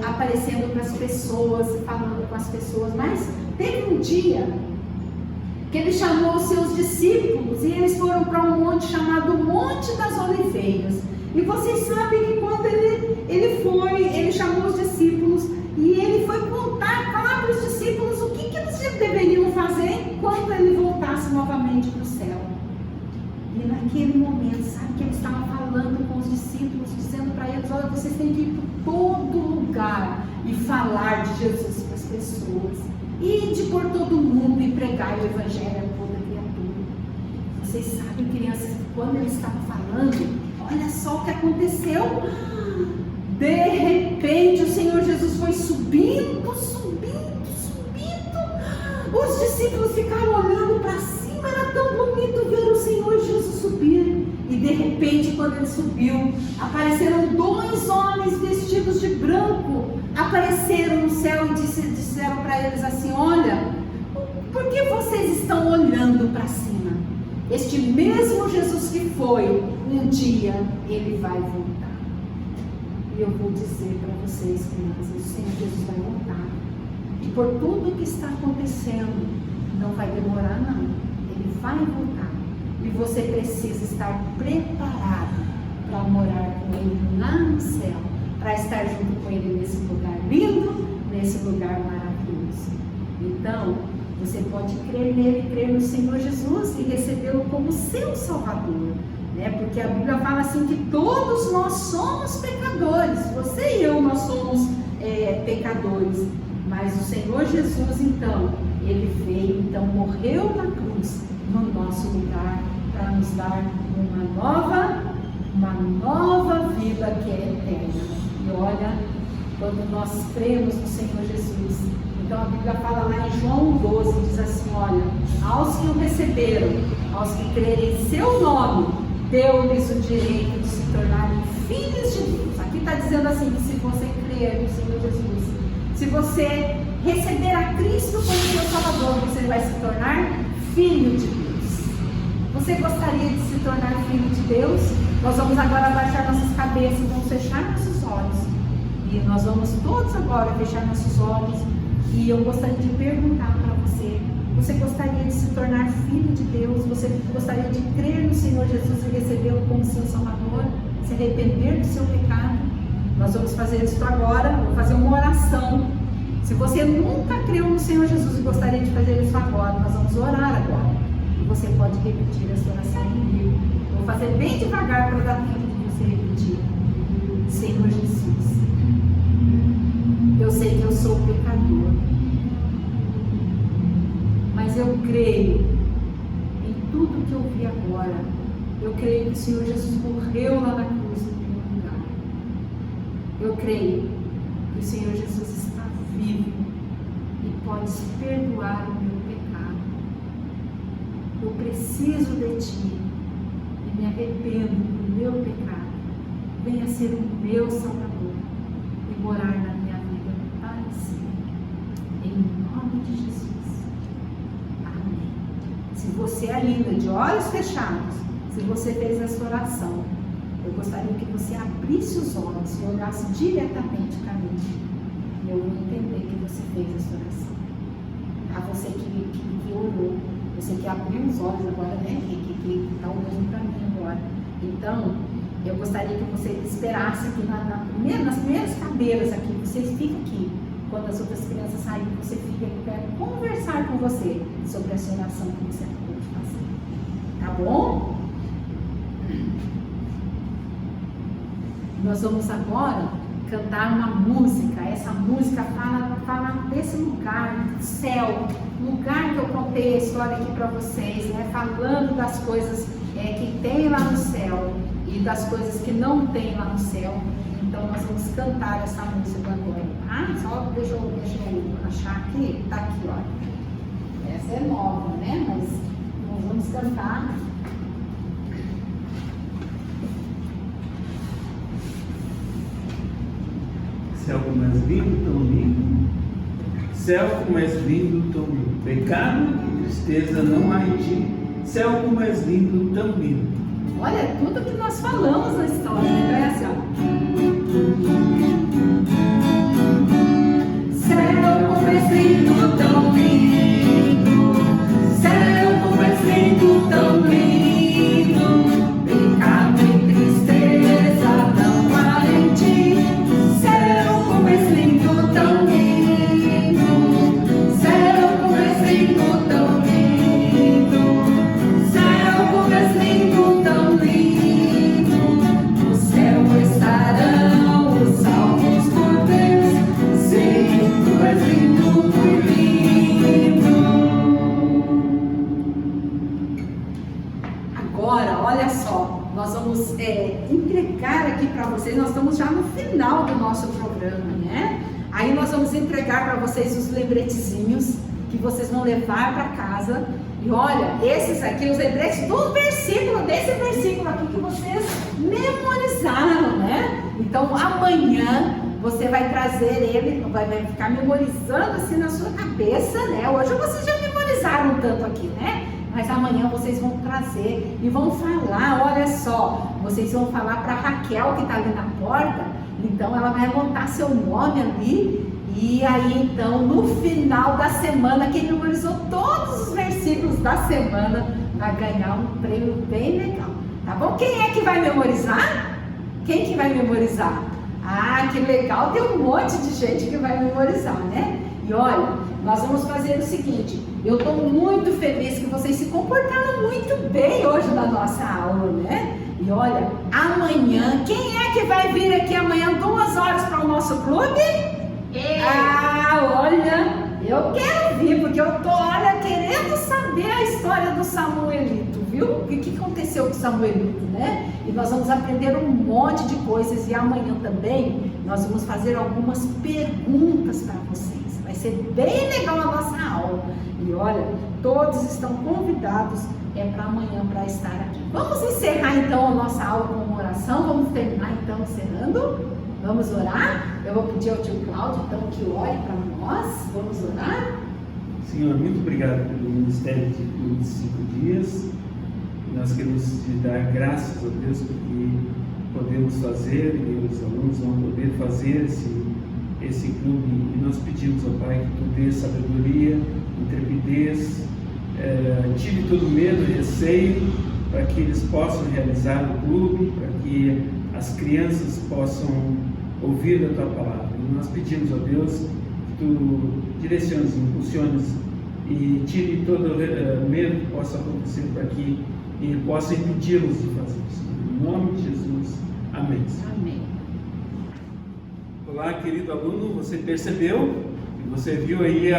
aparecendo para as pessoas, falando com as pessoas. Mas teve um dia que ele chamou os seus discípulos e eles foram para um monte chamado Monte das Oliveiras. E vocês sabem que quando ele chamou os discípulos e ele foi falar para os discípulos o que eles deveriam fazer quando ele voltasse novamente para o céu. E naquele momento, sabe que ele estava falando com os discípulos, dizendo para eles: olha, vocês têm que ir por todo lugar e falar de Jesus para as pessoas. Ide por todo mundo e pregar o evangelho a toda criatura. Vocês sabem, crianças, que quando ele estava falando, olha só o que aconteceu. De repente o Senhor Jesus foi subindo, subindo, subindo. Os discípulos ficaram olhando para cima, era tão bonito ver o Senhor Jesus subir. E de repente, quando ele subiu, apareceram 2 homens vestidos de branco, apareceram no céu e disseram para eles assim: olha, por que vocês estão olhando para cima? Este mesmo Jesus que foi, um dia ele vai voltar. E eu vou dizer para vocês, crianças, o Senhor Jesus vai voltar. E por tudo que está acontecendo, não vai demorar não, ele vai voltar. E você precisa estar preparado para morar com ele lá no céu, para estar junto com ele nesse lugar lindo, nesse lugar maravilhoso. Então, você pode crer nele, crer no Senhor Jesus e recebê-lo como seu Salvador, né? Porque a Bíblia fala assim que todos nós somos pecadores, você e eu, nós somos pecadores, mas o Senhor Jesus, então, ele veio, então morreu na cruz, no nosso lugar, para nos dar uma nova vida que é eterna. E olha, quando nós cremos no Senhor Jesus, então a Bíblia fala lá em João 12, diz assim: olha, aos que o receberam, aos que crerem em seu nome, deu-lhes o direito de se tornarem filhos de Deus. Aqui está dizendo assim, que se você crer no Senhor Jesus, se você receber a Cristo como seu Salvador, você vai se tornar filho de Deus. Você gostaria de se tornar filho de Deus? Nós vamos agora abaixar nossas cabeças, vamos fechar nossos olhos. E nós vamos todos agora fechar nossos olhos. E eu gostaria de perguntar para você: você gostaria de se tornar filho de Deus? Você gostaria de crer no Senhor Jesus e recebê-lo como seu Salvador? Se arrepender do seu pecado? Nós vamos fazer isso agora, vou fazer uma oração. Se você nunca creu no Senhor Jesus e gostaria de fazer isso agora, nós vamos orar agora. E você pode repetir essa oração comigo. Vou fazer bem devagar para dar tempo de você repetir. Senhor Jesus, eu sei que eu sou pecador, mas eu creio em tudo que eu vi agora. Eu creio que o Senhor Jesus morreu lá na cruz no meu lugar. Eu creio que o Senhor Jesus está vivo e pode perdoar o meu pecado. Eu preciso de Ti e me arrependo do meu pecado. Venha ser o meu Salvador e morar na minha vida para sempre. Em nome de Jesus. Amém. Se você ainda, de olhos fechados, se você fez essa oração, eu gostaria que você abrisse os olhos e olhasse diretamente para mim. E eu vou entender que você fez essa oração. A você que orou, você que abriu os olhos agora, né? Que está olhando para mim agora. Então, eu gostaria que você esperasse aqui nas primeiras cadeiras aqui, vocês ficam aqui. Quando as outras crianças saírem, você fica aqui, eu quero conversar com você sobre essa oração que você acabou de fazer. Tá bom? Nós vamos agora cantar uma música. Essa música fala desse lugar, do céu, lugar que eu contei a história aqui para vocês, né? Falando das coisas que tem lá no céu e das coisas que não tem lá no céu. Então nós vamos cantar essa música agora, tá? Só deixa eu achar aqui, tá aqui, ó. Essa é nova, né? Mas nós vamos cantar. Céu mais lindo, tão lindo. Céu mais lindo, tão lindo. Pecado e tristeza não há em ti. Céu mais lindo, tão lindo. Olha, é tudo que nós falamos na história, né? É assim, ó. Céu mais lindo, tão lindo. Céu final do nosso programa, né? Aí nós vamos entregar para vocês os lembretezinhos que vocês vão levar para casa. E olha, esses aqui, os lembretes do versículo, desse versículo aqui que vocês memorizaram, né? Então amanhã você vai trazer ele, vai ficar memorizando assim na sua cabeça, né? Hoje vocês já memorizaram tanto aqui, né? Mas amanhã vocês vão trazer e vão falar, olha só, vocês vão falar para Raquel que está ali na porta, então ela vai anotar seu nome ali, e aí então no final da semana, quem memorizou todos os versículos da semana vai ganhar um prêmio bem legal, tá bom? Quem é que vai memorizar? Quem que vai memorizar? Ah, que legal, tem um monte de gente que vai memorizar, né? E olha, nós vamos fazer o seguinte, eu estou muito feliz que vocês se comportaram muito bem hoje na nossa aula, né? E olha, amanhã, quem é que vai vir aqui amanhã 2 horas para o nosso clube? Ah, olha, eu quero vir, porque eu tô, olha, querendo saber a história do Samuelito, viu? O que aconteceu com o Samuelito, né? E nós vamos aprender um monte de coisas, e amanhã também nós vamos fazer algumas perguntas para vocês. Vai ser bem legal a nossa aula. E olha, todos estão convidados para amanhã para estar aqui. Vamos encerrar então a nossa aula com uma oração. Vamos terminar então encerrando. Vamos orar? Eu vou pedir ao tio Cláudio então que ore para nós. Vamos orar? Senhor, muito obrigado pelo ministério de 5 dias. Nós queremos te dar graças a Deus porque podemos fazer e os alunos vão poder fazer esse clube, e nós pedimos ao Pai que tu dê sabedoria, intrepidez, tire todo medo e receio para que eles possam realizar o clube, para que as crianças possam ouvir a tua palavra. E nós pedimos a Deus que tu direciones, impulsiones e tire todo medo que possa acontecer para que ele possa impedi-los de fazer isso. Em nome de Jesus. Amém. Amém. Olá, querido aluno, você percebeu e você viu aí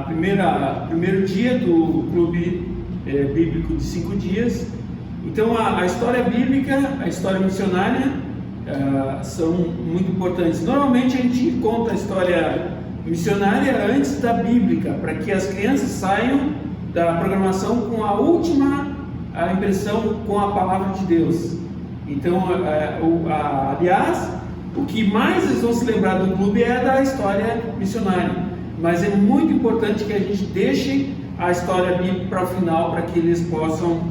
primeiro dia do clube bíblico de 5 dias. Então a história bíblica, a história missionária são muito importantes. Normalmente a gente conta a história missionária antes da bíblica, para que as crianças saiam da programação com a última impressão com a palavra de Deus. Então, aliás, o que mais eles vão se lembrar do clube é da história missionária, mas é muito importante que a gente deixe a história bíblica para o final, para que eles possam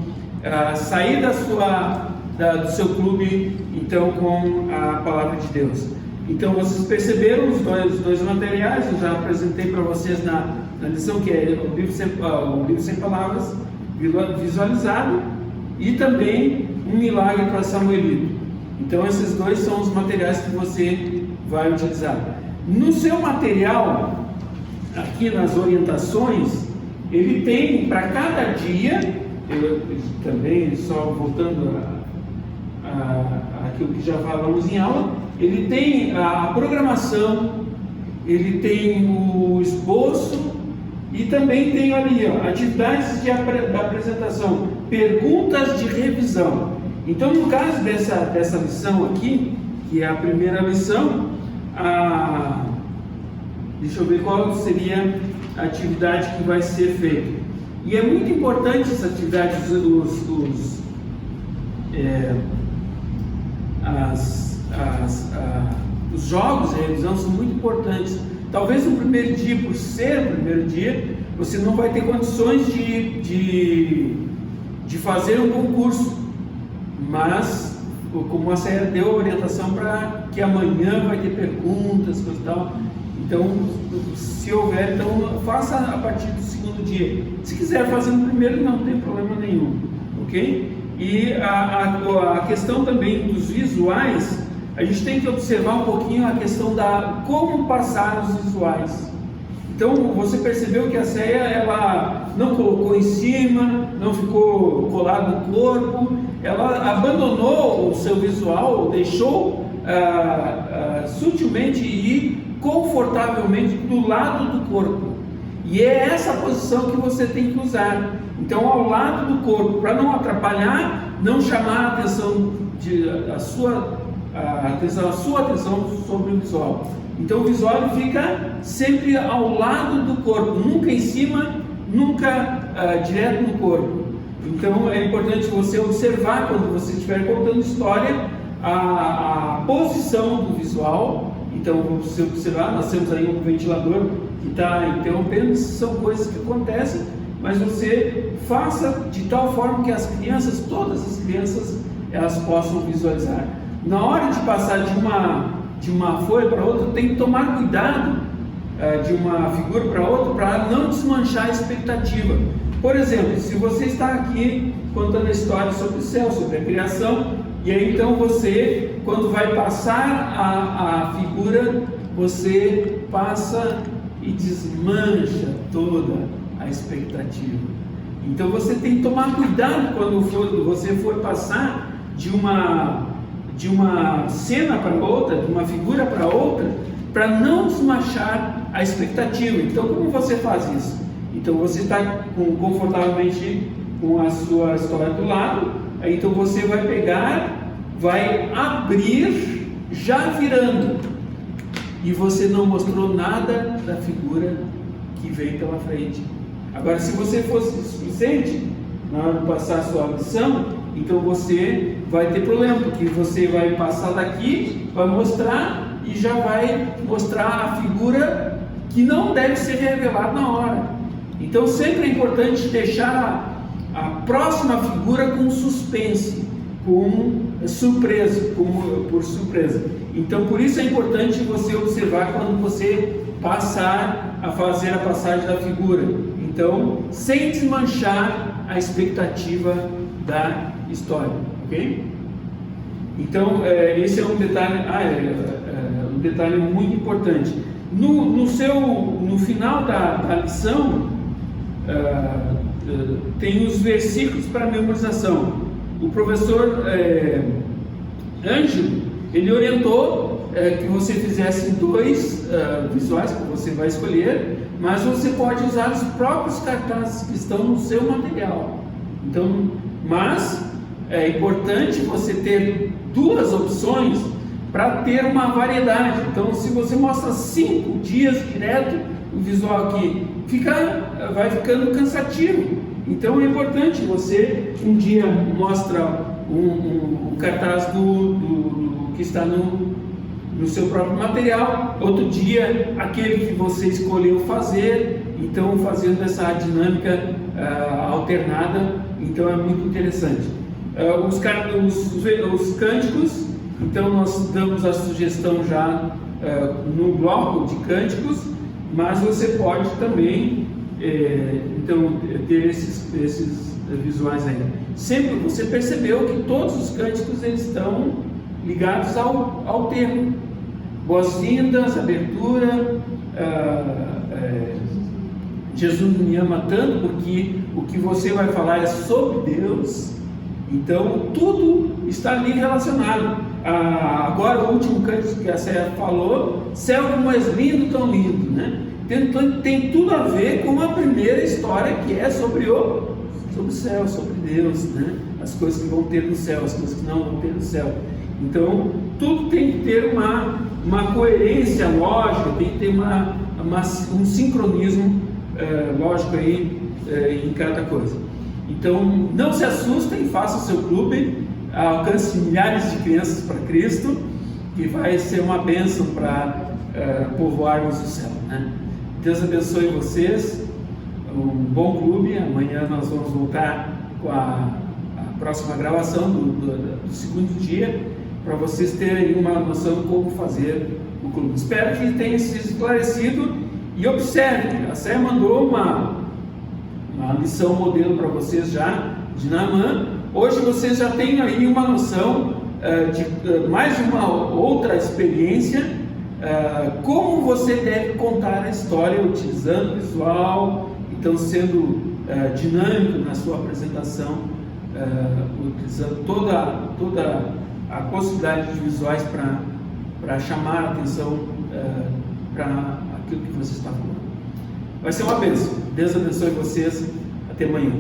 sair do seu clube, então, com a palavra de Deus. Então, vocês perceberam os dois materiais, eu já apresentei para vocês na lição, que é o livro sem palavras, visualizado, e também um milagre para Samuelito. Então esses dois são os materiais que você vai utilizar. No seu material, aqui nas orientações, ele tem para cada dia, também só voltando àquilo que já falamos em aula, ele tem a programação, ele tem o esboço e também tem ali atividades da apresentação, perguntas de revisão. Então, no caso dessa lição aqui, que é a primeira lição, deixa eu ver qual seria a atividade que vai ser feita. E é muito importante essa atividade, os jogos de revisão são muito importantes. Talvez no primeiro dia, por ser o primeiro dia, você não vai ter condições de fazer um concurso, mas como a Saia deu a orientação para que amanhã vai ter perguntas, coisa e tal, então se houver, então faça a partir do segundo dia. Se quiser fazer no primeiro, não tem problema nenhum, ok? E a questão também dos visuais, a gente tem que observar um pouquinho a questão como passar os visuais. Então você percebeu que a Ceia, ela não colocou em cima, não ficou colado no corpo, ela abandonou o seu visual, deixou sutilmente e confortavelmente do lado do corpo. E é essa posição que você tem que usar. Então, ao lado do corpo, para não atrapalhar, não chamar a atenção a sua atenção sobre o visual. Então o visual fica sempre ao lado do corpo, nunca em cima, nunca direto no corpo. Então é importante você observar, quando você estiver contando história, a posição do visual. Então você observar, nós temos aí um ventilador que está interrompendo, são coisas que acontecem, mas você faça de tal forma que as crianças, todas as crianças, elas possam visualizar. Na hora de passar de uma folha para outra, tem que tomar cuidado de uma figura para outra, para não desmanchar a expectativa. Por exemplo, se você está aqui contando a história sobre o céu, sobre a criação, e aí então você, quando vai passar a figura, você passa e desmancha toda a expectativa. Então você tem que tomar cuidado quando você for passar de uma cena para outra, de uma figura para outra, para não desmanchar a expectativa. Então como você faz isso? Então você está confortavelmente com a sua história do lado, aí então você vai pegar, vai abrir já virando, e você não mostrou nada da figura que vem pela frente. Agora, se você fosse displicente na hora de passar a sua lição, então você vai ter problema, porque você vai passar daqui, vai mostrar e já vai mostrar a figura que não deve ser revelada na hora. Então sempre é importante deixar a próxima figura com suspense, com surpresa, por surpresa. Então por isso é importante você observar quando você passar a fazer a passagem da figura. Então, sem desmanchar a expectativa da história, ok? Então esse é um detalhe, um detalhe muito importante. No final da lição, tem os versículos para memorização. O professor Ângelo, ele orientou que você fizesse 2 visuais que você vai escolher, mas você pode usar os próprios cartazes que estão no seu material. Então, mas é importante você ter 2 opções para ter uma variedade. Então, se você mostra 5 dias direto o visual aqui, vai ficando cansativo. Então é importante você um dia mostra um cartaz do que está no seu próprio material, outro dia aquele que você escolheu fazer, então fazendo essa dinâmica alternada. Então é muito interessante. Os cânticos, então nós damos a sugestão já no bloco de cânticos, mas você pode também então ter esses visuais aí. Sempre você percebeu que todos os cânticos eles estão ligados ao termo. Boas-vindas, abertura, Jesus me ama tanto, porque o que você vai falar é sobre Deus. Então tudo está ali relacionado. Agora o último cântico que a Céia falou, céu como és lindo, tão lindo, né? Tem tudo a ver com a primeira história, que é sobre o céu, sobre Deus, né? As coisas que vão ter no céu, as coisas que não vão ter no céu. Então tudo tem que ter uma coerência lógica, tem que ter um sincronismo lógico aí em cada coisa. Então não se assustem, faça o seu clube, alcance milhares de crianças para Cristo, que vai ser uma bênção para povoarmos o céu, né? Deus abençoe vocês, um bom clube. Amanhã nós vamos voltar com a próxima gravação do segundo dia, para vocês terem uma noção de como fazer o clube. Espero que tenha sido esclarecido. E observe, a Céia mandou uma lição modelo para vocês já, de Naamã. Hoje vocês já têm aí uma noção de mais de uma outra experiência, como você deve contar a história utilizando o visual, então sendo dinâmico na sua apresentação, utilizando toda a possibilidade de visuais para chamar a atenção para aquilo que você está falando. Vai ser uma bênção. Deus abençoe vocês. Até amanhã.